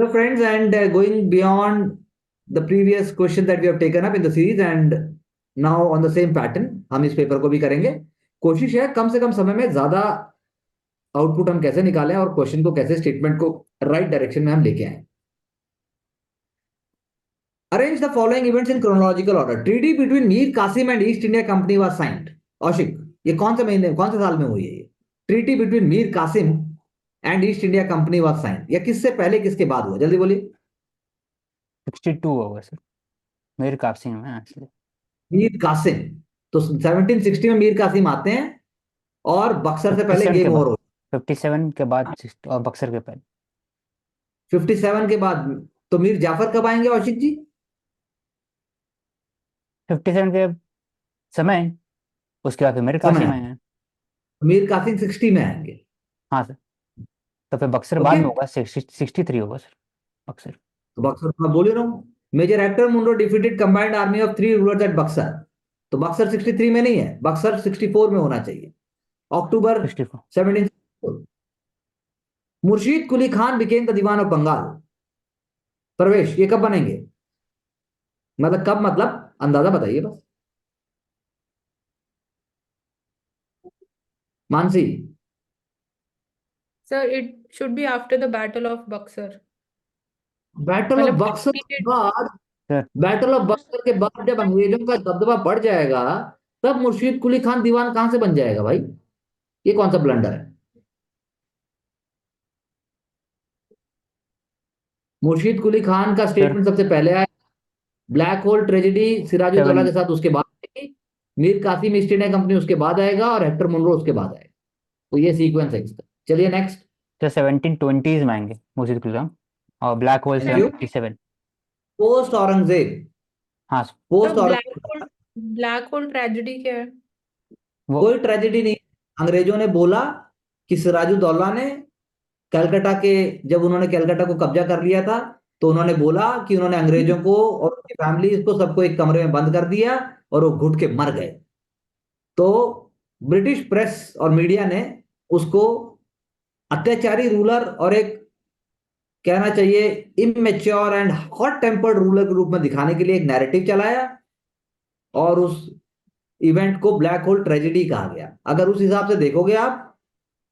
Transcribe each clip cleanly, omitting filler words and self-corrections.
So friends, and going beyond the previous question that we have taken up in the series and now on the same pattern, हम इस paper को भी करेंगे। कोशिश है कम से कम समय में ज्यादा आउटपुट हम कैसे निकालें और क्वेश्चन को कैसे स्टेटमेंट को राइट डायरेक्शन में हम लेके आए। Arrange the following events in chronological order. Treaty between Mir Qasim and East India Company was signed. औशिक, ये कौन से महीने कौन से साल में हुई है ये? Treaty between Mir Qasim and East India Company was signed. या किससे पहले किसके बाद हुआ, जल्दी बोलिए। 62 होगा सर, मीर कासिम में एक्चुअली। मीर कासिम, तो 1760 में मीर कासिम आते हैं और बक्सर से पहले 57 के गेम ओवर बाद, हो। 57 के बाद और बक्सर के पहले। 57 के बाद तो मीर जाफर कब आएंगे औशिक जी? 57 के समय, उसके बाद फिर मीर कासिम समय, आए हैं। मीर कासिम 60 में आएंगे। हाँ सर, तो फिर बक्सर बाद ओके, में होगा, 63 होगा सर बक्सर। तो बक्सर तो मैं बोल ही रहा हूँ। Major Hector Munro defeated combined army of 3 rulers at Buxar. तो बक्सर 63 में नहीं है, बक्सर 64 में होना चाहिए। अक्टूबर 64। 17। Murshid Quli Khan became the Diwan of Bengal. Pravesh, ये कब बनेंगे? मतलब कब, मतलब अंदाजा बताइए बस। Mansi, Sir, it should be after the Battle of Buxar. Battle of मतलब बक्सर के बाद, सर बैटल ऑफ बक्सर के बाद जब अंग्रेजों का दबदबा बढ़ जाएगा, तब मुर्शीद कुली खान दीवान कहां से बन जाएगा भाई? ये कौन सा ब्लंडर है? मुर्शीद कुली खान का सर स्टेटमेंट सबसे पहले आया। Black hole tragedy Sirajuddaulah seven के साथ उसके बाद आएगी। Mir Qasim East India Company उसके बाद आएगा और हेक्टर मुनरो उसके बाद आएगा। तो ये सीक्वेंस है इसका। चलिए नेक्स्ट। सर 1720s में आएंगे मुर्शीद कुली खान, और black hole thank you. 757। Post Aurangzeb, हाँ सर, तो post black Aurangzeb. Whole tragedy क्या है? वो कोई ट्रेजेडी नहीं। अंग्रेजों ने बोला कि सिराजुद्दौला ने कलकत्ता के, जब उन्होंने कलकत्ता को कब्जा कर लिया था, तो उन्होंने बोला कि उन्होंने अंग्रेजों को और उनकी फैमिली को सबको एक कमरे में बंद कर दिया और वो घुट के मर गए। तो ब्रिटिश प्रेस और मीडिया ने उसको अत्याचारी रूलर और एक, कहना चाहिए, immature and hot tempered ruler के रूप में दिखाने के लिए एक नैरेटिव चलाया और उस इवेंट को ब्लैक होल ट्रेजेडी कहा गया। अगर उस हिसाब से देखोगे आप,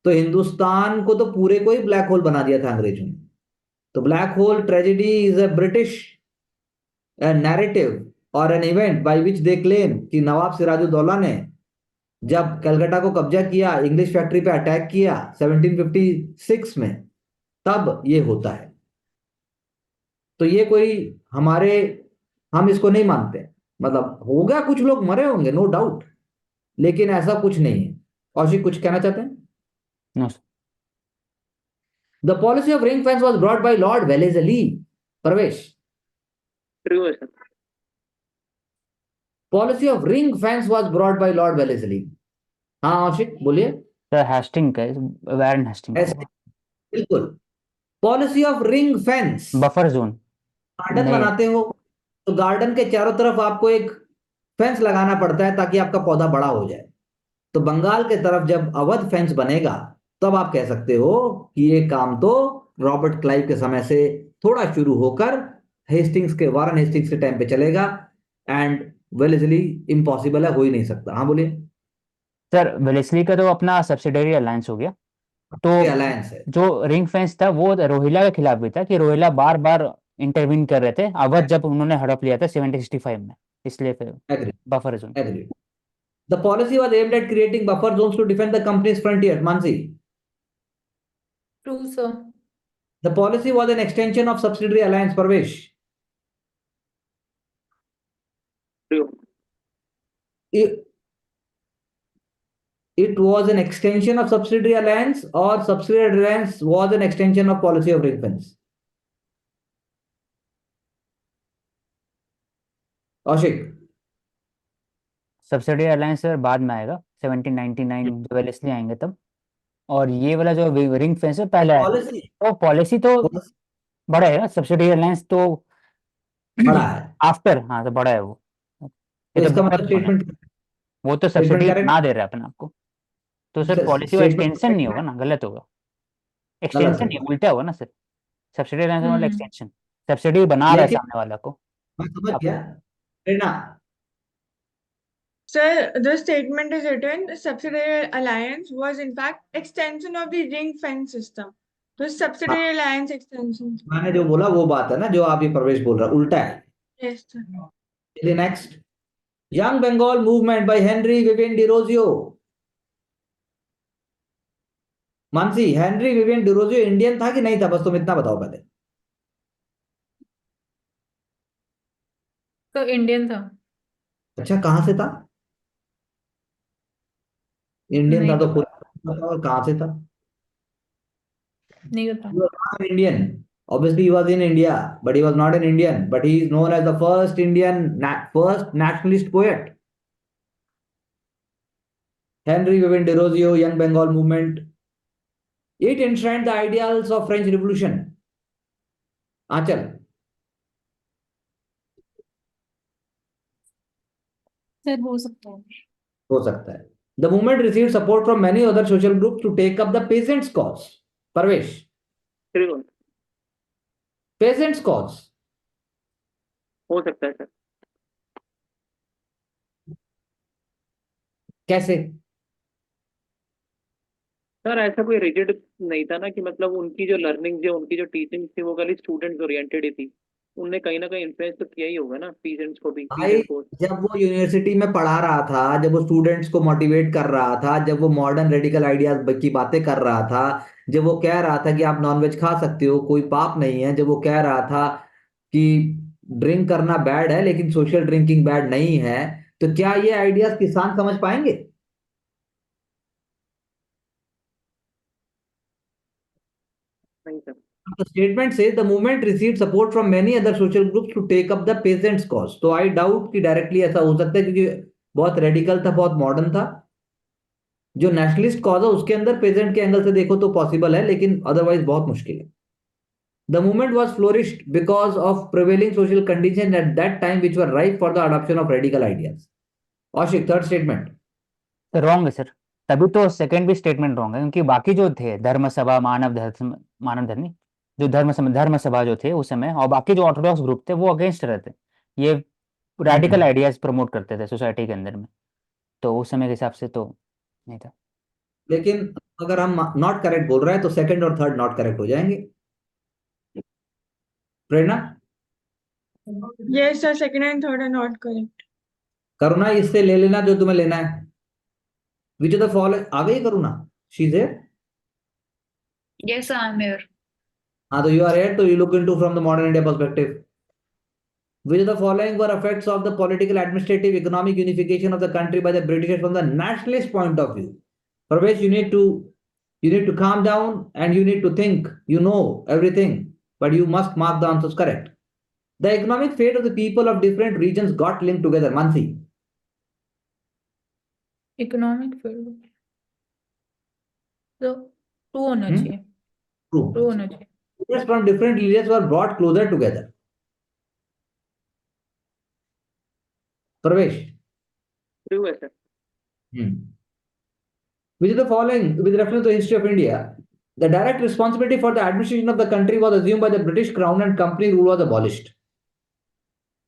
तो हिंदुस्तान को तो पूरे को ही ब्लैक होल बना दिया था अंग्रेजों ने। तो black hole tragedy is a British narrative और an event by which they claim कि नवाब सिराजुद्दौला ने जब कलकत्ता को कब्जा किया, इंग्लिश फैक्ट्री पे अटैक किया 1756 में, तब ये होता है। तो ये कोई हमारे, हम इसको नहीं मानते। मतलब होगा, कुछ लोग मरे होंगे नो डाउट, लेकिन ऐसा कुछ नहीं है। कौशिक कुछ कहना चाहते हैं? No sir. The policy of ring fence was brought by Lord Wellesley. Pravesh, true है sir. Policy of ring fence was brought by Lord Wellesley. हाँ आशिक बोलिए। सर हेस्टिंग का, वैरन हेस्टिंग का ऐसे, बिल्कुल। Policy of ring fence, buffer zone. Garden नहीं, बनाते हो तो गार्डन के चारों तरफ आपको एक फेंस लगाना पड़ता है ताकि आपका पौधा बड़ा हो जाए। तो बंगाल के तरफ जब अवध फेंस बनेगा, तब आप कह सकते हो कि ये काम तो रॉबर्ट क्लाइव के समय से थोड़ा शुरू होकर हेस्टिंग्स के, वारन हेस्टिंग्स के टाइम पे चलेगा। एंड वेलेस्ली इम्पॉसिबल है, हो ही नहीं सकता। हाँ बोलिए। सर वेलेस्ली का तो अपना सब्सिडरी अलायंस हो गया। तो अलायंस है। जो रिंग फेंस था वो रोहिला के खिलाफ भी था, कि रोहिला बार बार इंटरवीन कर रहे थे अवध जब उन्होंने हड़प लिया था 1765 में, इसलिए फिर agree, buffer zone. Agree. The policy was aimed at creating buffer zones to defend the company's frontier. Mansi, True, sir. the policy was an extension of subsidiary alliance. Parvesh, true. it, it was an extension of subsidiary alliance or subsidiary alliance was an extension of policy of ring fence? Ashik, subsidiary alliance sir बाद में आएगा, 1799 जो Wellesley आएंगे तब। और ये वाला जो रिंग फेंस है पहले आएगा। policy तो पॉलिसी तो बड़ा है ना, सब्सिडरी अलायंस तो बड़ा है। आफ्टर, हाँ तो बड़ा है वो। तो ये तो इसका बफर मतलब जोन है, स्टेटमेंट, वो तो स्टेटमेंट सब्सिडी करेक्ट, ना दे रहा है अपने आपको। तो सर पॉलिसी का स्टेटमेंट एक्सटेंशन नहीं करेक्ट है, होगा ना, गलत होगा। गलत एक्सटेंशन नहीं, होगा। उल्टा होगा ना सर। सब्सिडी अलायंस मतलब हम्म एक्सटेंशन, सब्सिडी बना रहा है लेकिन सामने वाला को मैं समझ अपना। गया। प्रेरणा, Sir, the statement is written, subsidiary alliance was in fact extension of the ring fence system. तो हाँ, subsidiary alliance extension. मैंने जो बोला वो बात है ना, जो आप ये प्रवेश बोल रहा है उल्टा है। Yes, sir. चलिए next, young Bengal movement by Henry Vivian Derozio. Mansi, Henry Vivian Derozio Indian था कि नहीं था, बस तुम इतना बताओ पहले। तो इंडियन था। अच्छा, कहां से था? इंडियन था नहीं तो पता, खुद बताओ, और कहां से था? नहीं पता। He was not an Indian. Obviously, he was in India, but he was not an Indian. But he is known as the first first nationalist poet. Henry Vivian Derozio, Young Bengal Movement. It enshrined the ideals of French Revolution. Achal, sir हो सकता है। हो सकता है. The movement received support from many other social groups to take up the peasants' cause. Parvesh, true peasants' cause. हो सकता है sir. कैसे? सर ऐसा कोई रिजिड नहीं था ना कि मतलब उनकी जो लर्निंग जो उनकी जो टीचिंग थी वो खाली स्टूडेंट्स ओरिएंटेड ही थी। उनने कहीं ना कहीं इन्फ्लुएंस तो किया ही होगा ना पीजेंट्स को भी, भाई, पीजेंट को। जब वो यूनिवर्सिटी में पढ़ा रहा था, जब वो स्टूडेंट्स को मोटिवेट कर रहा था, जब वो मॉडर्न रेडिकल आइडियाज की बातें कर रहा था, जब वो कह रहा था कि आप नॉनवेज खा सकते हो, कोई पाप नहीं है, जब वो कह रहा था कि ड्रिंक करना बैड है लेकिन सोशल ड्रिंकिंग बैड नहीं है, तो क्या ये आइडियाज किसान समझ पाएंगे? नहीं sir. The statement says the movement received support from many other social groups to take up the peasants cause. तो आई डाउट कि डायरेक्टली ऐसा हो सकता है, क्योंकि बहुत रेडिकल था, बहुत मॉडर्न था। जो नेशनलिस्ट कॉज है उसके अंदर पेजेंट के एंगल से देखो तो पॉसिबल है, लेकिन अदरवाइज बहुत मुश्किल है। The movement was flourished because of prevailing social condition at that time which were ripe for the adoption of radical ideas. Aushik, third statement. Wrong है सर, तभी तो सेकंड भी स्टेटमेंट रॉन्ग है, क्योंकि बाकी जो थे धर्म सभा, मानव धर्म, जो धर्म सभा जो थे उस समय, और बाकी जो ऑर्थोडॉक्स ग्रुप थे वो अगेंस्ट रहते, ये रैडिकल आइडियाज प्रमोट करते थे सोसाइटी के अंदर में, तो उस समय के हिसाब से तो नहीं था। लेकिन अगर हम नॉट करेक्ट बोल रहे हैं तो सेकंड और थर्ड नॉट करेक्ट हो जाएंगे। प्रेरणा, Yes, sir. Second and third are not correct. करुणा, इससे ले लेना जो तुम्हें लेना है। विच ऑफ द फॉलोइंग, आ गई Karuna? She is here. Yes, I'm here. हाँ, तो यू आर हियर, तो you look into from the modern India perspective. Which of the following were effects of the political, administrative, economic unification of the country by the British from the nationalist point of view? Parvesh, you need to calm down and you need to think. You know everything, but you must mark the answers correct. The economic fate of the people of different regions got linked together. Mansi, economic field तो to होना चाहिए, true. To होना चाहिए। Leaders from different regions were brought closer together. Parvesh, true है sir. which of the following, with reference to the history of India, the direct responsibility for the administration of the country was assumed by the British Crown and company rule was abolished?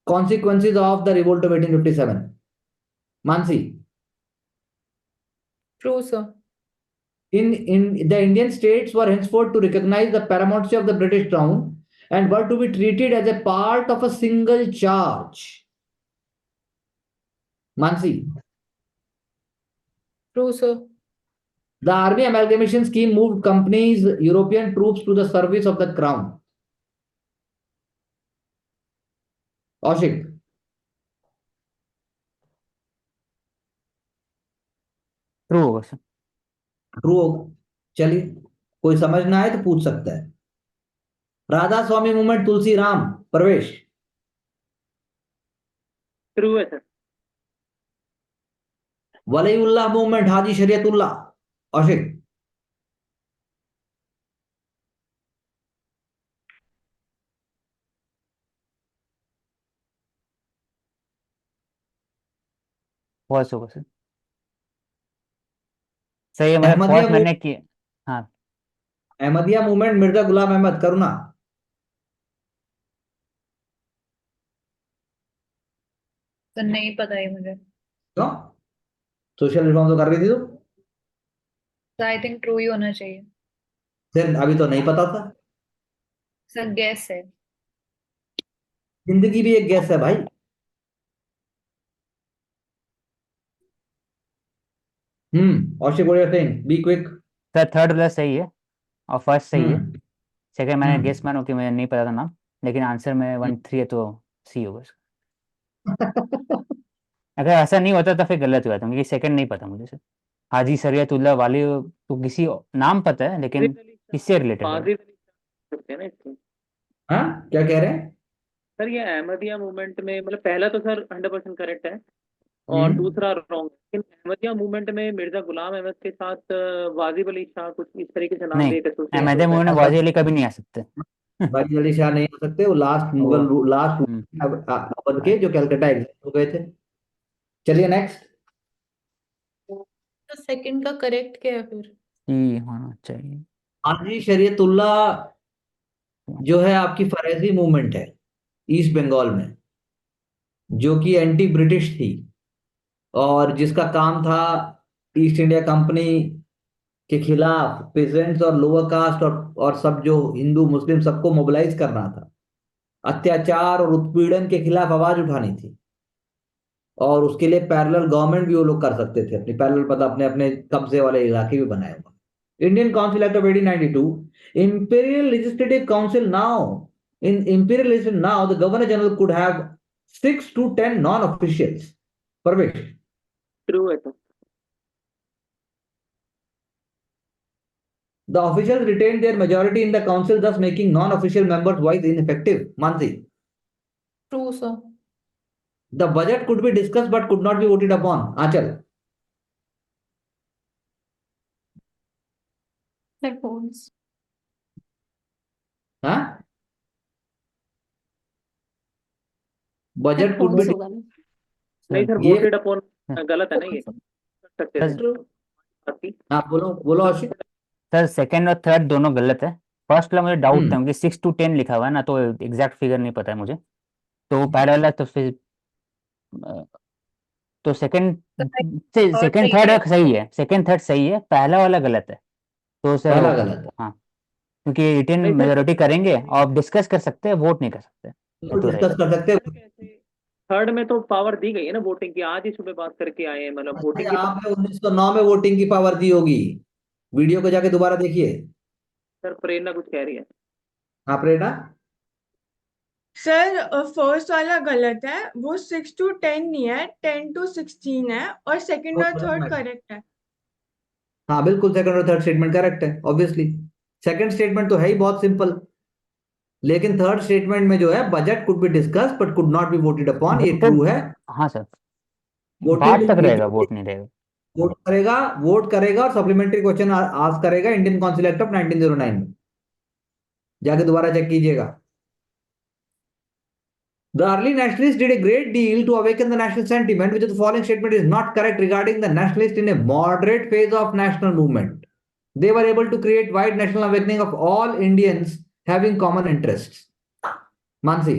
Consequences of the revolt of 1857. Mansi, true sir. in the Indian states were henceforth to recognize the paramountcy of the British Crown and were to be treated as a part of a single charge. Mansi, true sir. the army amalgamation scheme moved companies, European troops to the service of the crown. Ashik, true होगा sir. True होगा। चलिए, कोई समझना है तो पूछ सकता है। राधा स्वामी मूवमेंट, तुलसी राम, प्रवेश। ट्रू है सर। वलीउल्लाह मूवमेंट, हाजी शरीयतुल्लाह, आशिक। फॉल्स होगा सर। सही है, मतलब अहमदिया फॉल्स मैंने किया। हाँ, अहमदिया मूवमेंट, मिर्जा गुलाम अहमद, करुणा। सर नहीं पता है मुझे। क्यों? सोशल रिफॉर्म तो कर रही थी तू। तो आई थिंक ट्रू ही होना चाहिए। फिर अभी तो नहीं पता था। सर गैस है। जिंदगी भी एक गैस है भाई। Aushik what are saying, be quick. Sir third वाला सही है और फर्स्ट सही है। हम्म सेकंड मैंने गेस हम्म मानो कि मुझे नहीं पता था नाम, लेकिन आंसर में 1 3 है तो सी होगा इसका। अगर ऐसा नहीं होता तो फिर गलत हुआ था, क्योंकि सेकंड नहीं पता मुझे सर। हाजी सरियतुल्लाह वाली तो किसी नाम पता है, लेकिन किससे रिलेटेड है वो? फाजिल अली शाह सकते हैं ना इसको। हाँ, क्या कह रहे हैं? सर ये अहमदिया मूवमेंट में मतलब पहला तो सर 100% करेक्ट है और हम्म दूसरा रॉन्ग। लेकिन अहमदिया मूवमेंट में मिर्जा गुलाम अहमद के साथ वाजिब अली शाह कुछ इस तरीके से नाम नहीं, भी एक एसोसिएट अहमद होता है। ने ऐसा वाजी अली कभी नहीं आ सकते। भाई अली शाह नहीं हो सकते, वो लास्ट वो मुगल लास्ट हम्म, अवध के जो कलकत्ता एग्जिट हो गए थे। चलिए नेक्स्ट। तो सेकंड का करेक्ट क्या है फिर? ई होना चाहिए। हाजी शरीयतुल्लाह जो है आपकी फरेजी मूवमेंट है ईस्ट बंगाल में, जो कि एंटी ब्रिटिश थी और जिसका काम था ईस्ट इंडिया कंपनी के खिलाफ पेजेंट्स और लोअर कास्ट और सब जो हिंदू मुस्लिम सबको मोबिलाइज करना था, अत्याचार और उत्पीड़न के खिलाफ आवाज उठानी थी। और उसके लिए पैरेलल गवर्नमेंट भी वो लोग कर सकते थे, अपनी पैरेलल पता अपने अपने कब्जे वाले इलाके भी बनाए हुए। Indian council act of 1892, imperial legislative council now, in imperial legislation now the governor general could have 6 to 10 non officials. Parvesh. True है तो। The officials retained their majority in the council, thus making non-official members' voice ineffective. Mansi. True sir. The budget could be discussed but could not be voted upon. Achal. Sir false. हाँ? Sir Budget could be false होगा ना? नहीं sir sir ये। Voted upon गलत है ना ये। कर सकते थे सर ट्रू। बाकी। हाँ, बोलो बोलो आशिक। सर सेकंड और थर्ड दोनों गलत है। फर्स्ट वाला मुझे डाउट था, हम्म क्योंकि 6 to 10 लिखा हुआ है ना, तो एग्जैक्ट फिगर नहीं पता है मुझे। तो पहला वाला तो फिर अ, तो सेकंड से थर्ड सेकंड सही है। थर्ड सही है, सेकंड थर्ड सही है, पहला वाला गलत है। तो सर पहला गलत है। हाँ, क्योंकि रिटर्न नहीं सर मेजोरिटी करेंगे और डिस्कस कर सकते हैं, वोट नहीं कर सकते, ये बिल्कुल तो डिस्कस रहेगा। कर सकते सर हैं। कैसे थर्ड में तो पावर दी गई है ना वोटिंग की, आज ही सुबह बात करके आए हैं मतलब भाई वोटिंग की आपने 1909 में वोटिंग की पावर दी होगी, वीडियो को जाके दोबारा देखिए। सर प्रेरणा कुछ कह रही है। हाँ प्रेरणा। सर फर्स्ट वाला गलत है, वो 6 to 10 नहीं है, 10 to 16 है, और सेकंड और थर्ड करेक्ट है। हाँ बिल्कुल, सेकंड और थर्ड स्टेटमेंट करेक्ट है ऑब्वियसली। सेकंड स्टेटमेंट तो है ही बहुत सिंपल, लेकिन थर्ड स्टेटमेंट में जो है budget could be discuss but could not be voted upon, ये वोटेड, ट्रू है। हाँ सर, वोटेड बात तक ये रहेगा, वोट नहीं रहेगा। वोट करेगा और सप्लीमेंट्री क्वेश्चन आस्क करेगा इंडियन काउंसिल एक्ट ऑफ 1909 में, जाके दोबारा चेक कीजिएगा। The early nationalists did a great deal to awaken the national sentiment, which the following statement is not correct regarding the nationalists in a moderate phase of national movement. They were able to create wide national awakening of all Indians having common interests. Mansi.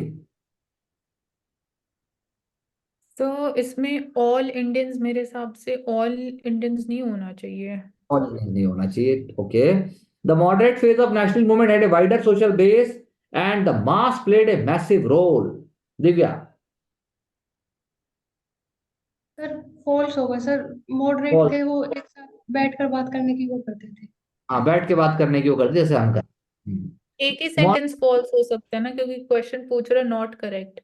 तो इसमें all Indians, मेरे हिसाब से all Indians नहीं होना चाहिए। All नहीं होना चाहिए. Okay. The moderate phase of national movement had a wider social base and the mass played a massive role. Divya. Sir false होगा सर। Moderate False. थे वो, एक साथ बैठकर बात करने की वो करते थे। हाँ, बैठ के बात करने की वो करते जैसे हम कर। एक ही सेंटेंस फॉल्स हो सकता है ना, क्योंकि क्वेश्चन पूछ रहा है नॉट करेक्ट,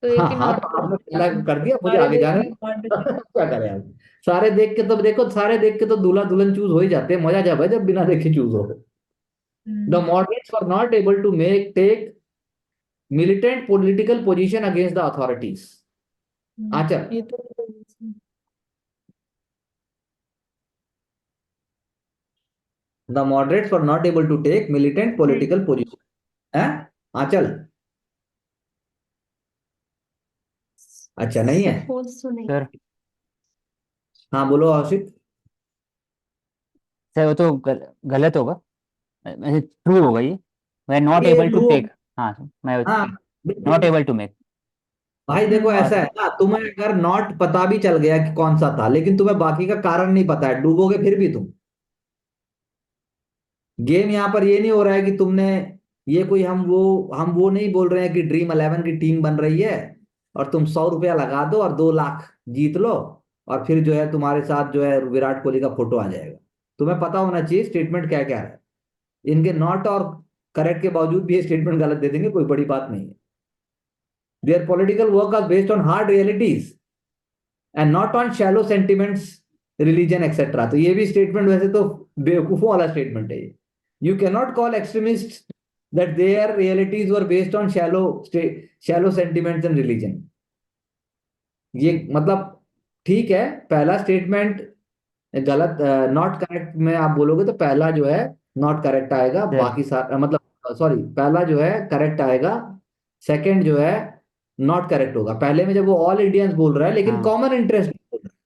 तो एक हाँ ही हाँ, नॉट तो आपने पहला करेक्ट। कर दिया, मुझे सारे आगे जाने देखने दो। नॉट। क्या करें आप? सारे देख के तो देखो, सारे देख के तो दूल्हा दुल्हन चूज हो ही जाते हैं, मजा जब है जब बिना देखे चूज हो। The moderates were not able to make take militant political position against the authorities. आचल। ये तो The moderates were not able to take militant political position. हैं? आचल। अच्छा नहीं है। फॉल्स तो नहीं। सर हाँ बोलो आशिक। सर वो तो गलत होगा, ट्रू होगा ये। मैं नॉट ये एबल टू ट्रू। टेक, हाँ सर, मैं हाँ नॉट बिल्कुल। Able to make. भाई देखो ऐसा और है ना, तुम्हें अगर नॉट पता भी चल गया कि कौन सा था, लेकिन तुम्हें बाकी का कारण नहीं पता है, डूबोगे फिर भी तुम। गेम यहाँ पर ये नहीं हो रहा है कि तुमने ये कोई, हम वो नहीं बोल रहे हैं कि ड्रीम 11 की टीम बन रही है और तुम 100 रुपया लगा दो और 2 लाख जीत लो, और फिर जो है तुम्हारे साथ जो है विराट कोहली का फोटो आ जाएगा। तुम्हें पता होना चाहिए स्टेटमेंट क्या क्या है। इनके नॉट और करेक्ट के बावजूद भी ये स्टेटमेंट गलत दे देंगे, कोई बड़ी बात नहीं है। Their political work are based on hard realities and not on shallow sentiments, religion etcetera. तो ये भी स्टेटमेंट वैसे तो बेवकूफों वाला स्टेटमेंट है ये। You can not call extremist that their realities were based on shallow sentiments and religion. ये मतलब ठीक है, पहला स्टेटमेंट गलत, नॉट करेक्ट में आप बोलोगे तो पहला जो है नॉट करेक्ट आएगा, सर बाकी सारा मतलब सॉरी, पहला जो है करेक्ट आएगा, सेकंड जो है नॉट करेक्ट होगा। पहले में जब वो ऑल इंडियंस बोल रहा है लेकिन हाँ कॉमन इंटरेस्ट बोल रहा है,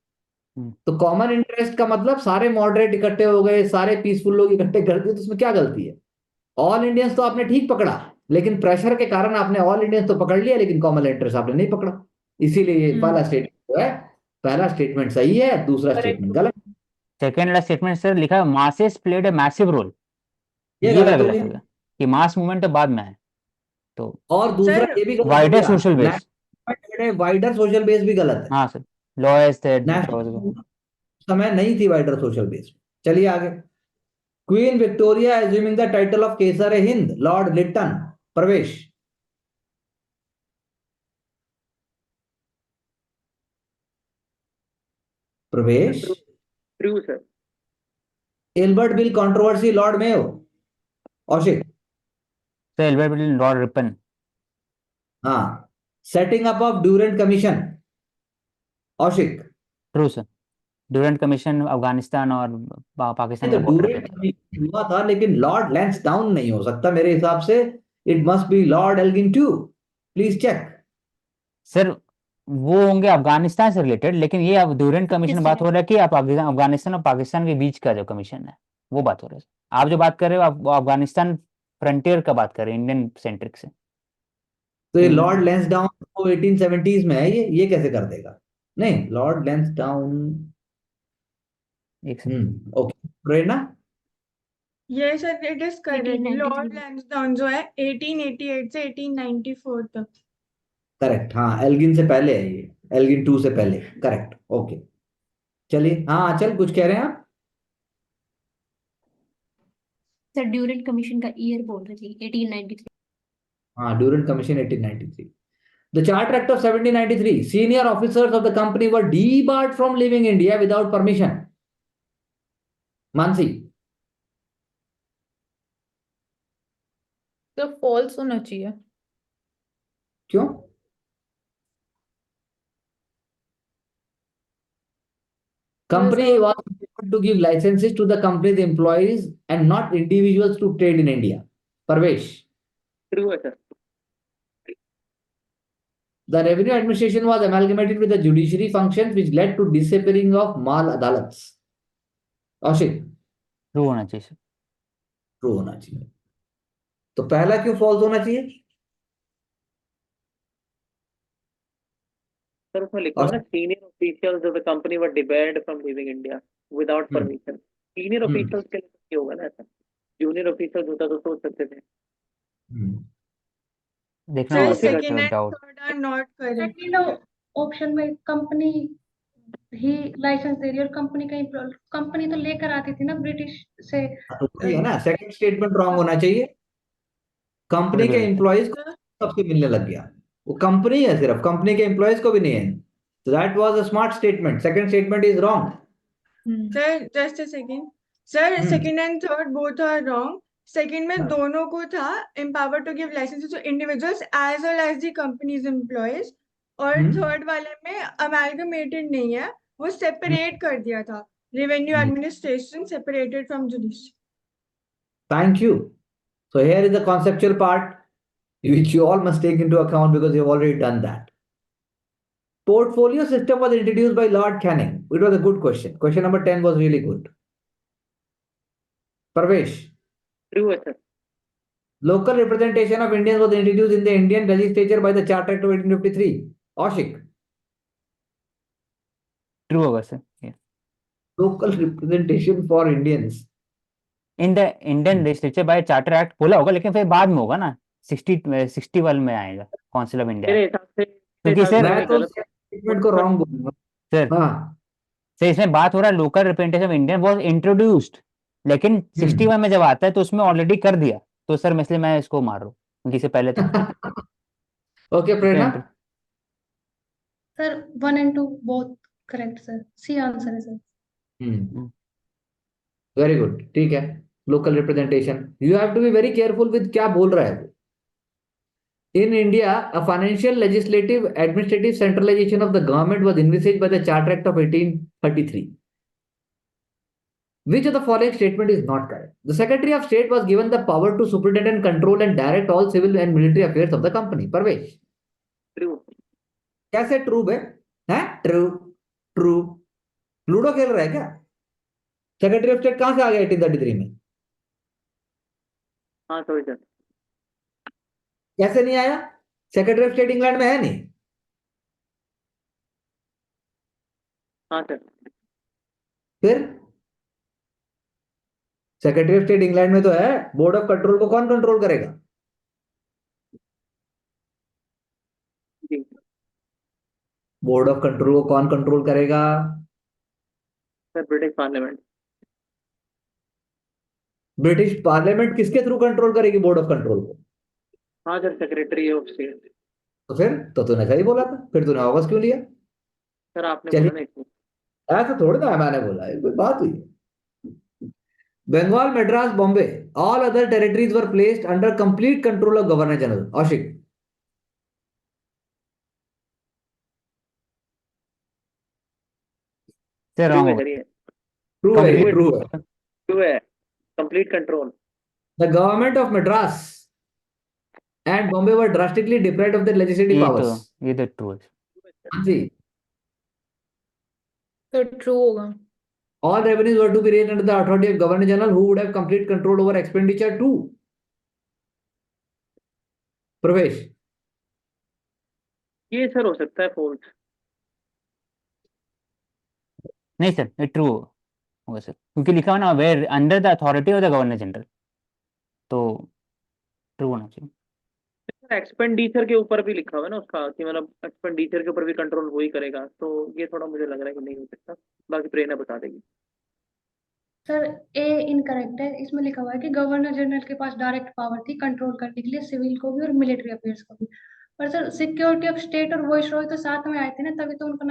हम्म, तो कॉमन इंटरेस्ट का मतलब सारे मॉडरेट इकट्ठे हो गए, सारे पीसफुल लोग इकट्ठे कर दिए, तो उसमें क्या गलती है? ऑल इंडियंस तो आपने ठीक पकड़ा, लेकिन प्रेशर के कारण आपने ऑल इंडियंस तो पकड़ लिया, लेकिन कॉमन इंटरेस्ट आपने नहीं पकड़ा। इसीलिए ये पहला स्टेटमेंट जो है, पहला स्टेटमेंट सही है, दूसरा करेक्ट। स्टेटमेंट गलत। सेकेंड वाला स्टेटमेंट सर लिखा है masses played a massive role, ये ये वाला गलत हो गलत गया। हो गया कि मास मूवमेंट तो बाद में है, तो और दूसरा सर ये भी गलत हो वाइडर गया, social base. Wider social base भी गलत है। हाँ सर, लोएस्ट थे नेशनल समय नहीं थी वाइडर सोशल बेस। चलिए आगे। Queen Victoria assuming the title of Kaisar e Hind, lord Lytton. Pravesh. Pravesh. True, true sir. Albert bill controversy, lord Mayo. Aushik. Sir Albert lord Ripon. हाँ। Setting up of Durand commission. Aushik. True sir, Durand commission Afghanistan और पाकिस्तान तो के border पे Durand थी। Commission हुआ था, लेकिन Lord Lansdowne नहीं हो सकता मेरे हिसाब से। It must be Lord Elgin two. Please check. Sir वो होंगे अफगानिस्तान से रिलेटेड, लेकिन ये अब ड्यूरेंट कमीशन बात हो रहा है कि आप अफगानिस्तान और पाकिस्तान के बीच का जो कमीशन है वो बात हो रहा है। आप जो बात कर रहे हो आप वो अफगानिस्तान फ्रंटियर का बात कर रहे हैं, इंडियन सेंट्रिक से। तो ये लॉर्ड इंडियन लैंसडाउन तो 1870s में है, ये कैसे कर देगा? नहीं, लॉर्ड लैंसडाउन। एक सेकंड। ओके, प्रेरणा। ये sir it is correct, Lord 1893 Lansdowne जो है 1888 से 1894 तक। करेक्ट, हाँ, एल्गिन से पहले है ये, एल्गिन 2 से पहले। Correct, okay. चलिए, हाँ चल, कुछ कह रहे हैं आप? सर ड्यूरेंट कमीशन का ईयर बोल रही थी 1893। हाँ, Durand commission 1893। The Charter Act of 1793, senior officers of the company were debarred from leaving India without permission. Mansi. तो फॉल्स होना चाहिए। क्यों? Company Because, was empowered to give licenses to the company's employees and not individuals to trade in India. Parvesh. True है sir. The revenue administration was amalgamated with the judiciary functions, which led to disappearing of mal adalats. Kaushik. True होना चाहिए sir. True होना चाहिए। तो पहला क्यों false होना चाहिए? सर उसमें लिखा हुआ ना, senior officials of the company were debarred from leaving India without permission. Senior officials के लिए तो ये होगा ना ऐसा, जूनियर ऑफिशियल्स होता तो सोच सकते थे। देखना सर होगा sir, second and doubt. Third are not correct. Second option में कंपनी ही लाइसेंस दे रही है और कंपनी तो लेकर आती थी ना ब्रिटिश से। तो वही है ना, सेकंड स्टेटमेंट रॉन्ग होना चाहिए। कंपनी के एम्प्लॉयज को सबसे मिलने लग गया, वो कंपनी है, सिर्फ कंपनी के एम्प्लॉयज को भी नहीं है। So that was a smart statement. Second statement is wrong. Sir just a second, sir second and third both are wrong. Second में दोनों को था empowered to give licenses to individuals as well as the company's employees, और third वाले में amalgamated नहीं है, वो सेपरेट कर दिया था, revenue administration separated from judiciary. Thank you. So here is the conceptual part which you all must take into account because you have already done that. Portfolio system was introduced by Lord Canning. It was a good question. Question number 10 was really good. Parvesh. True है sir. Local representation of Indians was introduced in the Indian legislature by the Charter Act of 1853. Aushik, true होगा sir. Local representation for Indians. In the Indian legislature by charter act बोला होगा, लेकिन फिर बाद में होगा ना, 61 में आएगा काउंसिल ऑफ इंडिया। मेरे हिसाब से क्योंकि सर मैं तो गलत स्टेटमेंट को रॉन्ग बोलूंगा। सर हाँ। सर इसमें बात हो रहा है local representation of Indian was introduced, लेकिन 61 में जब आता है तो उसमें ऑलरेडी कर दिया, तो सर इसलिए मैं इसको मार रहा हूँ क्योंकि इससे पहले था। Okay Prerna. Sir 1 and 2 both correct sir, C answer है सर। वेरी गुड, ठीक है। Local representation, you have to be very careful with क्या बोल रहा है वो। In India, a financial, legislative, administrative centralization of the government was envisaged by the Charter Act of 1833. Which of the following statement is not correct? The Secretary of State was given the power to superintend and control and direct all civil and military affairs of the company. Parvesh, true. कैसे true बे? हैं? True true ludo खेल रहा है क्या? Secretary of state कहां से आ गया 1833 में? हाँ सॉरी सर। कैसे नहीं आया? सेक्रेटरी ऑफ स्टेट इंग्लैंड में है नहीं। हाँ सर। फिर सेक्रेटरी ऑफ स्टेट इंग्लैंड में तो है। बोर्ड ऑफ कंट्रोल को कौन कंट्रोल करेगा? जी बोर्ड ऑफ कंट्रोल को कौन कंट्रोल करेगा? Sir, British parliament. British parliament किसके थ्रू कंट्रोल करेगी बोर्ड ऑफ कंट्रोल को? हाँ सर, सेक्रेटरी ऑफ स्टेट। तो फिर तो तूने सही बोला था, फिर तूने ऑगस्ट क्यों लिया? सर आपने चलिए, बोला ना इसमें। ऐसा थोड़ी ना है, मैंने बोला है, कोई बात हुई? Bengal, Madras, Bombay, all other territories were placed under complete control of governor general. Aushik, sir true wrong है होगा। सर ये। ट्रू है, कंप्लीट ट्रू है। ट्रू है, complete control. The government of Madras and Bombay were drastically deprived of their legislative powers. ये तो true है। हाँ जी। तो ट्रू होगा। All revenues were to be raised under the authority of Governor General, who would have complete control over expenditure too. प्रवेश, ये sir हो सकता है फॉल्स। नहीं सर ये ट्रू होगा सर, क्योंकि लिखा हुआ ना where under the authority of the governor general, तो ट्रू होना चाहिए। एक्सपेंडिचर के ऊपर भी लिखा हुआ है ना उसका, कि मतलब एक्सपेंडिचर के ऊपर भी कंट्रोल वही करेगा, तो ये थोड़ा मुझे लग रहा है कि नहीं हो सकता। बाकी प्रेरणा बता देगी। सर ए इनकरेक्ट है, इसमें लिखा हुआ है कि गवर्नर जनरल के पास डायरेक्ट पावर थी कंट्रोल करने के लिए सिविल को भी और मिलिट्री अफेयर्स को भी। पर सर सिक्योरिटी ऑफ स्टेट और वॉइसरॉय तो साथ में आए थे ना, तभी तो उनका